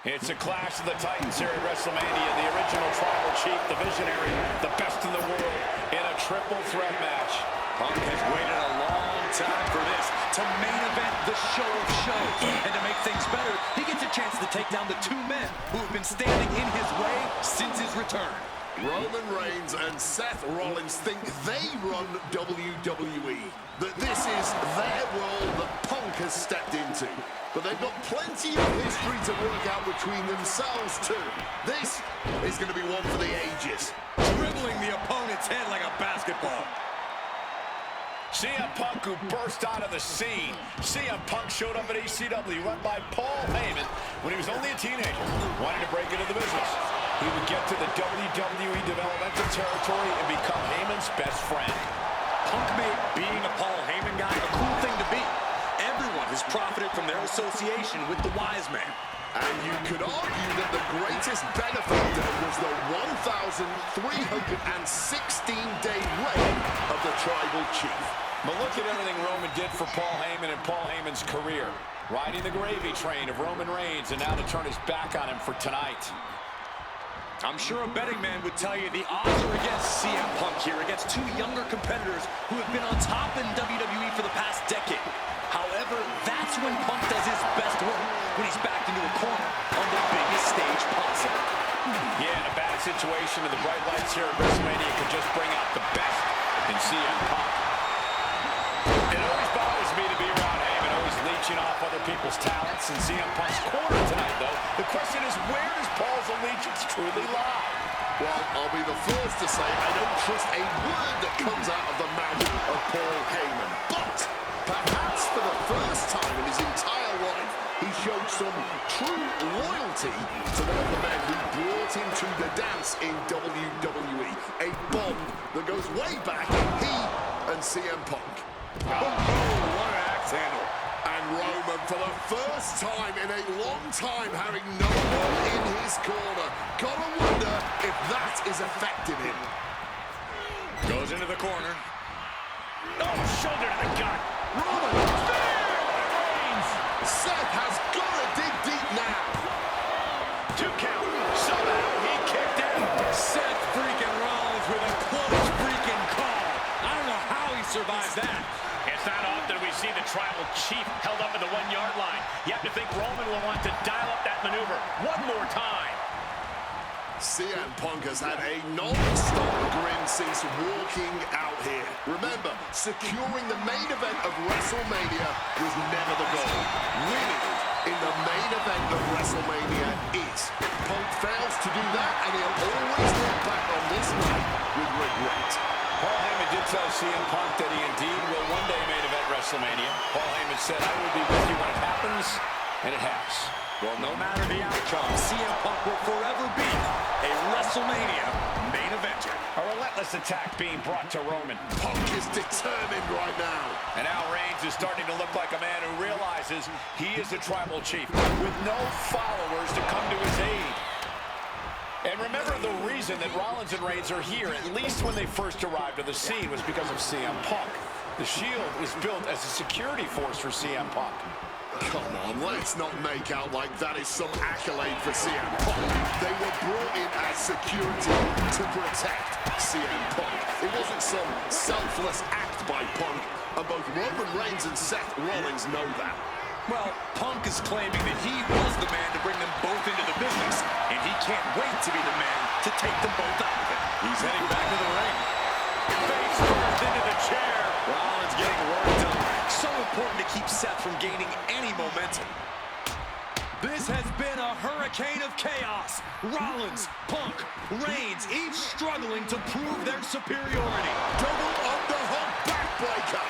It's a clash of the Titans here at WrestleMania. The original tribal chief, the visionary, the best in the world in a triple threat match. Punk has waited a long time for this, to main event the show of shows. And to make things better, he gets a chance to take down the two men who have been standing in his way since his return. Roman Reigns and Seth Rollins think they run WWE, that this is their world that Punk has stepped into. But they've got plenty of history to work out between themselves too. This is going to be one for the ages. Dribbling the opponent's head like a basketball. CM Punk, who burst out of the scene. CM Punk showed up at ECW, run by Paul Heyman when he was only a teenager, wanting to break into the business. He would get to the WWE developmental territory and become Heyman's best friend. Punk made being a Paul Heyman guy a cool thing to be. Everyone has profited from their association with the wise man. And you could argue that the greatest benefactor was the 1,316-day reign of the Tribal Chief. But look at everything Roman did for Paul Heyman and Paul Heyman's career. Riding the gravy train of Roman Reigns, and now to turn his back on him for tonight. I'm sure a betting man would tell you the odds are against CM Punk here, against two younger competitors who have been on top in WWE for the past decade. However, that's when Punk does his best work, when he's backed into a corner on the biggest stage possible. Yeah, in a bad situation, and the bright lights here at WrestleMania can just bring out the best in CM Punk. It always bothers me to be around Heyman, always leeching off other people's talents in CM Punk's corner tonight, though. The question is, where does Paul's allegiance truly lie? Well, I'll be the first to say I don't trust a word that comes out of the mouth of Paul Heyman. But perhaps for the first time in his entire life, he showed some true loyalty to one of the men who brought him to the dance in WWE. A bond that goes way back, he and CM Punk. Oh, what an axe handle. And Roman, for the first time in a long time, having no one in his corner. Gotta wonder if that is affecting him. Goes into the corner. Oh, shoulder to the gut. Roman, Seth has got to dig deep now. 2 count. Somehow he kicked out. Seth freaking Rollins with a close freaking call. I don't know how he survives that. It's not often we see the tribal chief held up at the 1-yard line. You have to think Roman will want to dial up that maneuver one more time. CM Punk has had a non-stop grin since walking out here. Remember, securing the main event of WrestleMania was never the goal. Winning in the main event of WrestleMania is. Punk fails to do that, and he'll always look back on this night with regret. Paul Heyman did tell CM Punk that he indeed will one day main event WrestleMania. Paul Heyman said, "I will be with you when it happens," and it has. Well, no matter the outcome, CM Punk will forever be a WrestleMania main eventer. A relentless attack being brought to Roman. Punk is determined right now. And now Reigns is starting to look like a man who realizes he is the tribal chief with no followers to come to his aid. And remember, the reason that Rollins and Reigns are here, at least when they first arrived on the scene, was because of CM Punk. The Shield was built as a security force for CM Punk. Come on, let's not make out like that is some accolade for CM Punk. They were brought in as security to protect CM Punk. It wasn't some selfless act by Punk, and both Roman Reigns and Seth Rollins know that. Well, Punk is claiming that he was the man to bring them both into the business, and he can't wait to be the man to take them both out of it. He's heading back to the ring. Face first into the chair. Rollins getting worked up. So important to keep Seth from gaining any momentum. This has been a hurricane of chaos. Rollins, Punk, Reigns, each struggling to prove their superiority. Double underhook backbreaker.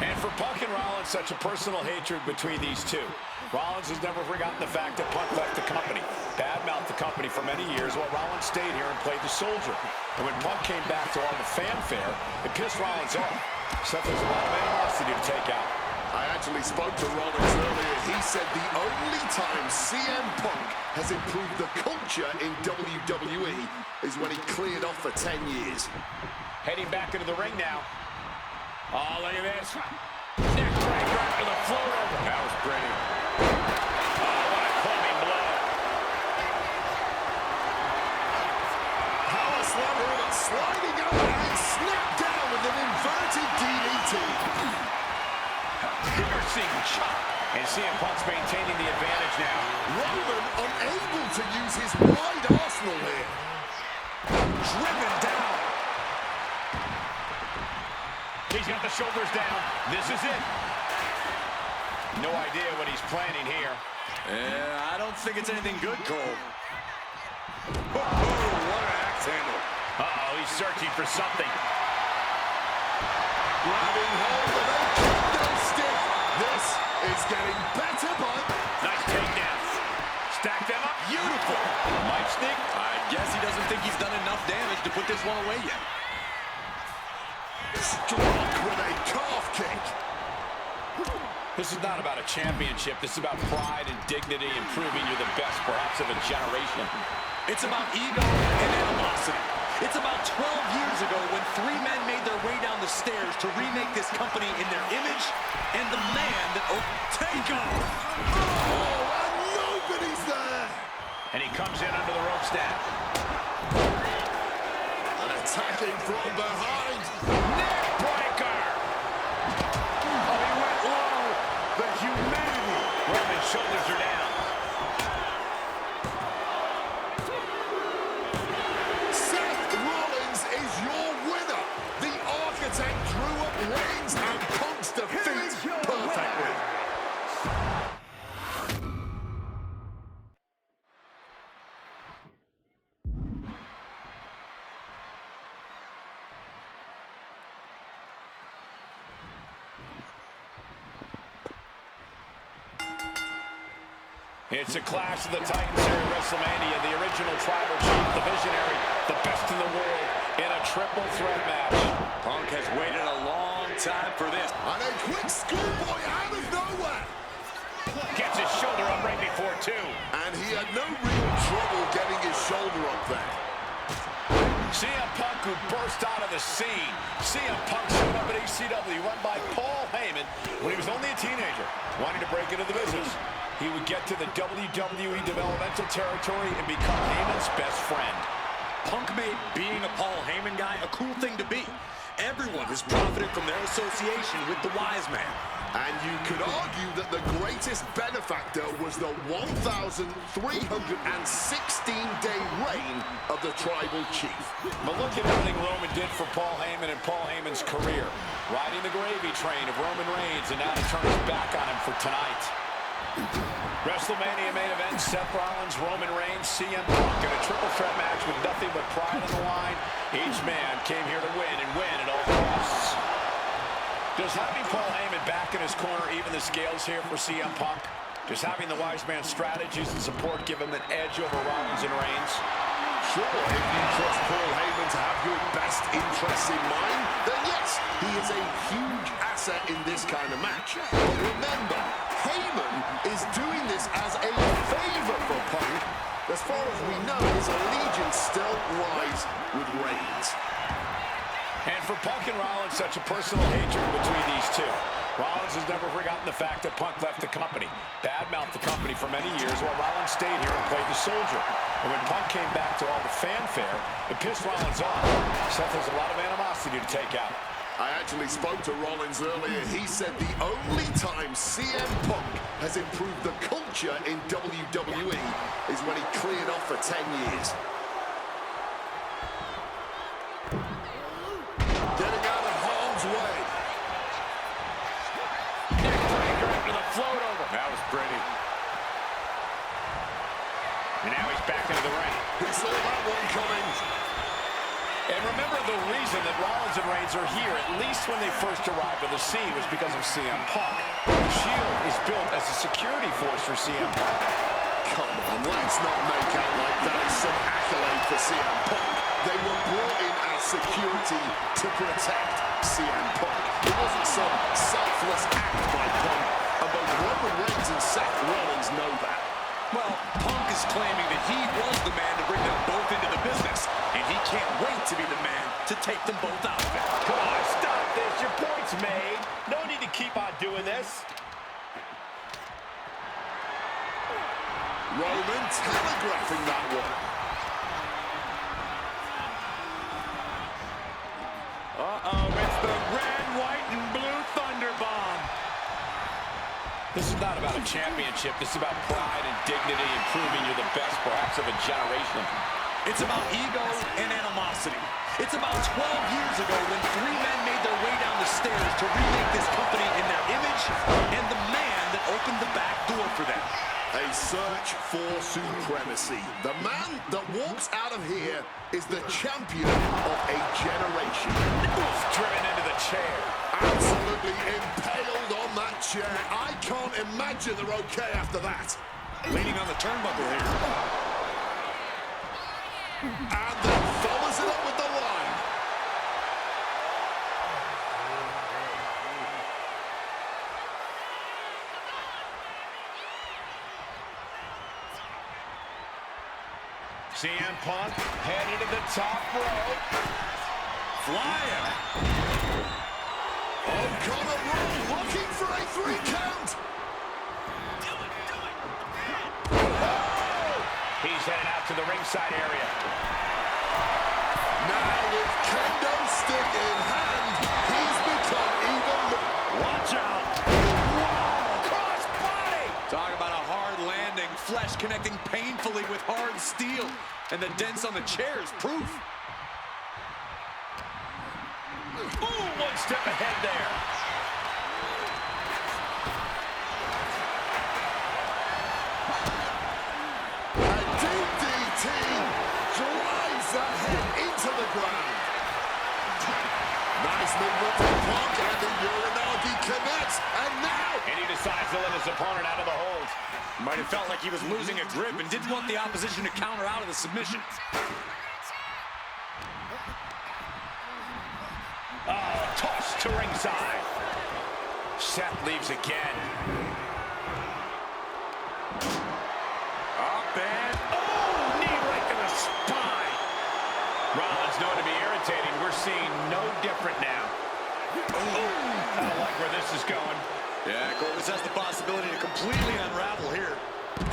And for Punk and Rollins, such a personal hatred between these two. Rollins has never forgotten the fact that Punk left the company, badmouthed the company for many years, while Rollins stayed here and played the soldier. And when Punk came back to all the fanfare, it pissed Rollins off. Seth has a lot of animosity to take out. I actually spoke to Rollins earlier. He said the only time CM Punk has improved the culture in WWE is when he cleared off for 10 years. Heading back into the ring now. Oh, look at this. Neck breaker after the float over. That was pretty. Oh, what a club sliding out and snapped down with an inverted DDT. Piercing chop. And CM Punk's maintaining the advantage now. Roman unable to use his wide arsenal here. Driven down. He's got the shoulders down. This is it. No idea what he's planning here. Yeah, I don't think it's anything good, Cole. Oh, what an axe handle. Uh-oh, he's searching for something. Grabbing hold of a kendo stick. This is getting better, bud. Nice takedown. Stack them up. Beautiful. Might sneak. I guess he doesn't think he's done enough damage to put this one away yet. Struck with a calf kick. This is not about a championship. This is about pride and dignity and proving you're the best, perhaps, of a generation. It's about ego and animosity. It's about 12 years ago when three men made their way down the stairs to remake this company in their image, and the man that... Oh, take off! Oh, and nobody's there. And he comes in under the ropes now. And attacking from behind. Neck breaker! Oh, he went low. The humanity. Roman's shoulders are down. Seth Rollins is your winner. The architect drew up Reigns and Punk's defeat perfectly. It's a clash of the Titans here at WrestleMania. The original tribal chief, the visionary, the best in the world in a triple threat match. Punk has waited a long time for this. And a quick schoolboy out of nowhere. Gets his shoulder up right before two. And he had no real trouble getting his shoulder up there. CM Punk, who burst out of the scene. CM Punk showed up at ECW, run by Paul Heyman when he was only a teenager, wanting to break into the business. He would get to the WWE developmental territory and become Heyman's best friend. Punk made being a Paul Heyman guy a cool thing to be. Everyone has profited from their association with the wise man. And you could argue that the greatest benefactor was the 1,316-day reign of the tribal chief. But look at everything Roman did for Paul Heyman and Paul Heyman's career. Riding the gravy train of Roman Reigns, and now to turn his back on him for tonight. WrestleMania main event, Seth Rollins, Roman Reigns, CM Punk in a triple threat match with nothing but pride on the line. Each man came here to win and win at all costs. Does having Paul Heyman back in his corner even the scales here for CM Punk? Does having the wise man's strategies and support give him an edge over Rollins and Reigns? Sure, if you trust Paul Heyman to have your best interests in mind, then yes, he is a huge asset in this kind of match. But remember, Heyman is doing this as a favor for Punk. As far as we know, his allegiance still lies with Reigns. And for Punk and Rollins, such a personal hatred between these two. Rollins has never forgotten the fact that Punk left the company, badmouthed the company for many years, while Rollins stayed here and played the soldier. And when Punk came back to all the fanfare, it pissed Rollins off. Seth has a lot of animosity to take out. I actually spoke to Rollins earlier. He said the only time CM Punk has improved the culture in WWE is when he cleared off for 10 years. Getting out of harm's way. Neckbreaker into the float over. That was pretty. And now he's back into the ring. He saw that one coming. And remember, the reason that Rollins and Reigns are here, at least when they first arrived on the scene, was because of CM Punk. The Shield is built as a security force for CM Punk. Come on, let's not make out like that is some accolade for CM Punk. They were brought in as security to protect CM Punk. It wasn't some selfless act by Punk, and both Roman Reigns and Seth Rollins know that. Well, Punk is claiming that he was the man to bring them both into the business, and he can't wait to be the man to take them both out of it. Come on, stop this. Your point's made. No need to keep on doing this. Roman telegraphing that one. This is not about a championship. This is about pride and dignity and proving you're the best, perhaps, of a generation. It's about ego and animosity. It's about 12 years ago when three men made their way down the stairs to remake this company in their image and the man that opened the back door for them. A search for supremacy. The man that walks out of here is the champion of a generation. Oof, driven into the chair. Absolutely impaled on that chair. I can't imagine they're okay after that. Leaning on the turnbuckle here. And then follows it up with the line. CM Punk heading to the top rope. Flying. O'Connor looking for a 3 count. He's heading out to the ringside area. Now with kendo stick in hand, he's become even more. Watch out. Whoa, cross body. Talk about a hard landing, flesh connecting painfully with hard steel. And the dents on the chair is proof. Ooh, one step ahead there. A DDT drives that head into the ground. Nice movement from Punk, and the Uranagi connects, and now... And he decides to let his opponent out of the hold. Might have felt like he was losing a grip and didn't want the opposition to counter out of the submission. Oh, tossed to ringside. Seth leaves again. Up and... Oh, knee right to the spine. Rollins known to be irritating. We're seeing no different now. Oh, I don't like where this is going. Yeah, Corvus has the possibility to completely unravel here.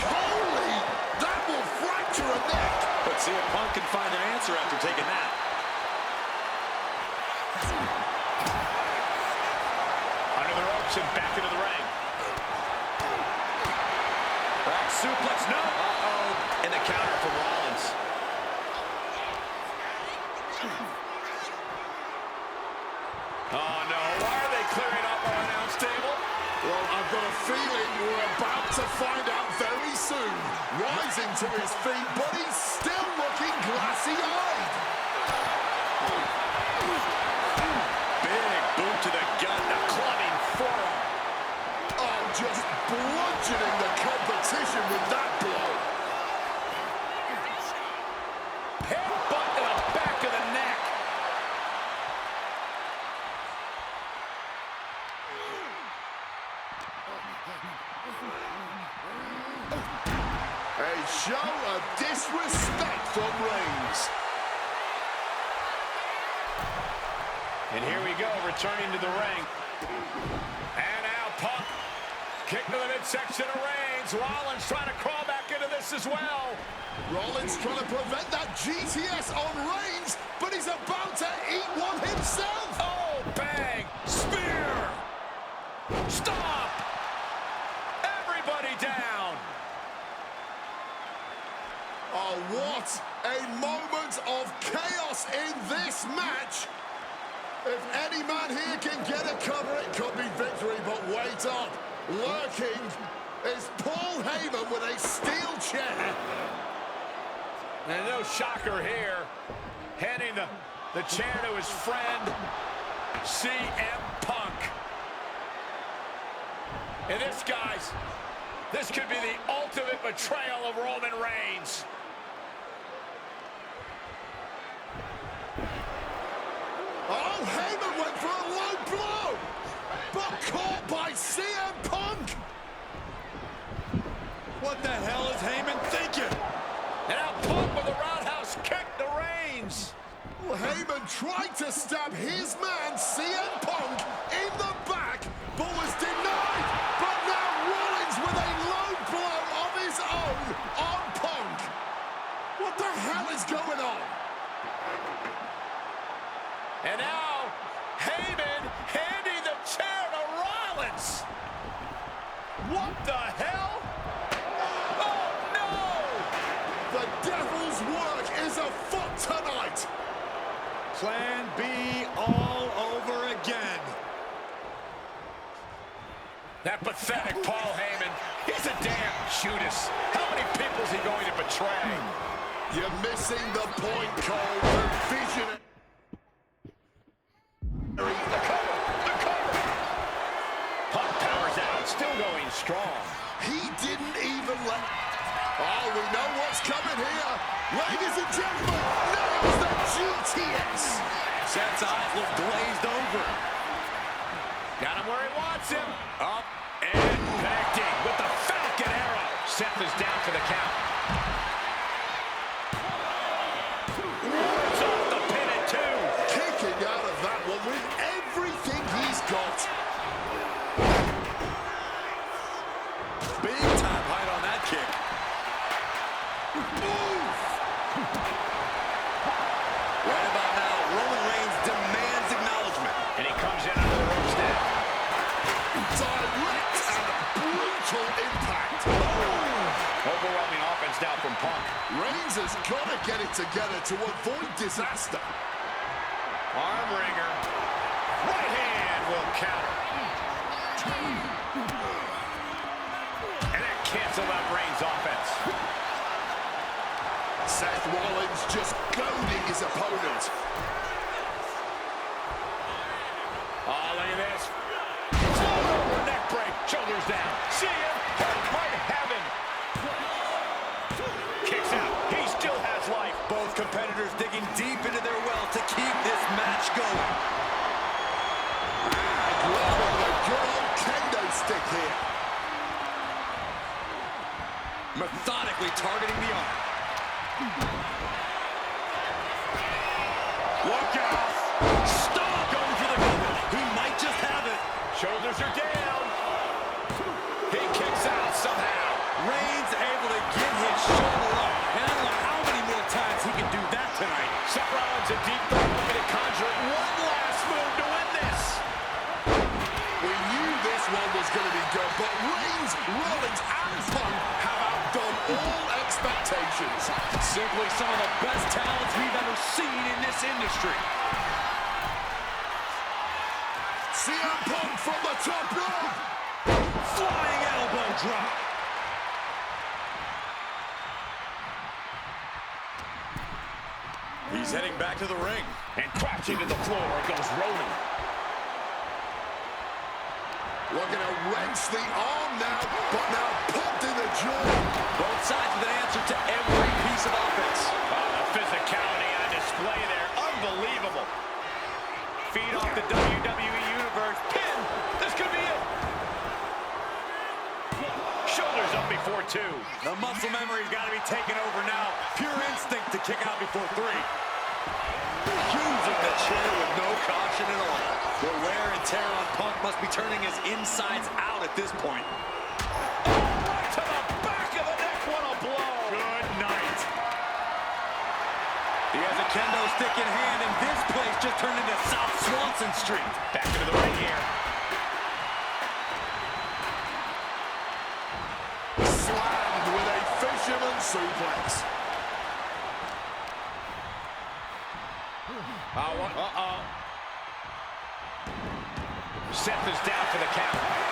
Holy! That will fracture a neck! But CM Punk can find an answer after taking that. Under the ropes and back into the ring. Back suplex, no! Uh-oh. And the counter from Rollins. Oh, no. Why are they clearing up our announce table? Well, I've got a feeling we're about to find out very soon. Rising to his feet, but he's still looking glassy-eyed. Big boot to the gut. The clubbing forearm. Oh, just bludgeoning the competition with that blow. Headbutt to the back of the neck. A show of disrespect from Reigns. And here we go, returning to the ring. And now Punk. Kick to the midsection of Reigns. Rollins trying to crawl back into this as well. Rollins trying to prevent that GTS on Reigns, but he's about to eat one himself. Oh, bang. Spear. Stop. Everybody down. Oh, what a moment of chaos in this match. If any man here can get a cover, it could be victory, but wait up. Lurking is Paul Heyman with a steel chair. And no shocker here. Handing the chair to his friend, CM Punk. And this, guys, this could be the ultimate betrayal of Roman Reigns. Oh, Heyman went for a low blow, but caught by CM Punk. What the hell is Heyman thinking? And now Punk with a roundhouse kick to Reigns. Well, Heyman tried to stab his man, CM Punk, in the back, but was denied. But now Rollins with a low blow of his own on Punk. What the hell is going on? And now Heyman handing the chair to Rollins. What the hell? Oh, no! The devil's work is afoot tonight. Plan B all over again. That pathetic Paul Heyman. He's a damn Judas. How many people is he going to betray? You're missing the point, Cole. The vision. The cover. Punk powers out, still going strong. He didn't even let... Oh, we know what's coming here. Ladies and gentlemen, nails the GTS. Seth's eyes look glazed over. Got him where he wants him. Up and connecting with the Falcon Arrow. Seth is down for the count. It's off the pin at 2. Kicking out of that one with everything he's got. Big time height on that kick. Move! Right about now, Roman Reigns demands acknowledgement. And he comes in under the ropes now. Direct and brutal impact. Overwhelming offense now from Punk. Reigns has got to get it together to avoid disaster. Arm wringer. Right hand will counter. And that canceled out Reigns' offense. Seth Rollins just goading his opponent. Oh, look at this. Over neck break. Shoulders down. See him. Might have him. Kicks out. He still has life. Both competitors digging deep into their well to keep this match going. Loving the good old kendo stick here. Methodically targeting the arm. Look out. Stop! Going for the cover. He might just have it. Shoulders are down. He kicks out somehow. Reigns able to get his shoulder up. And I don't know how many more times he can do that tonight. Seth Rollins in deep thought, looking to conjure one last move to win this. We knew this one was going to be good, but Reigns, Rollins, and Punk have outdone all expectations. Simply some of the best talents we've ever seen in this industry. CM Punk from the top rope. Flying elbow drop. He's heading back to the ring. And crashing to the floor goes Roman. Looking to wrench the arm now, but now pumped in the jaw. Both sides with an answer to every piece of offense. Oh, the physicality on display there. Unbelievable. Feed off the WWE Universe. Pin. This could be it. Shoulders up before 2. The muscle memory's got to be taken over now. Pure instinct to kick out before 3. Using the chair with no caution at all. The wear and tear on Punk must be turning his insides out at this point. Oh, right to the back of the neck. What a blow. Good night. He has a kendo stick in hand, and this place just turned into South Swanson Street. Back into the ring here. Slammed with a fisherman suplex. Uh-oh. Seth is down for the count.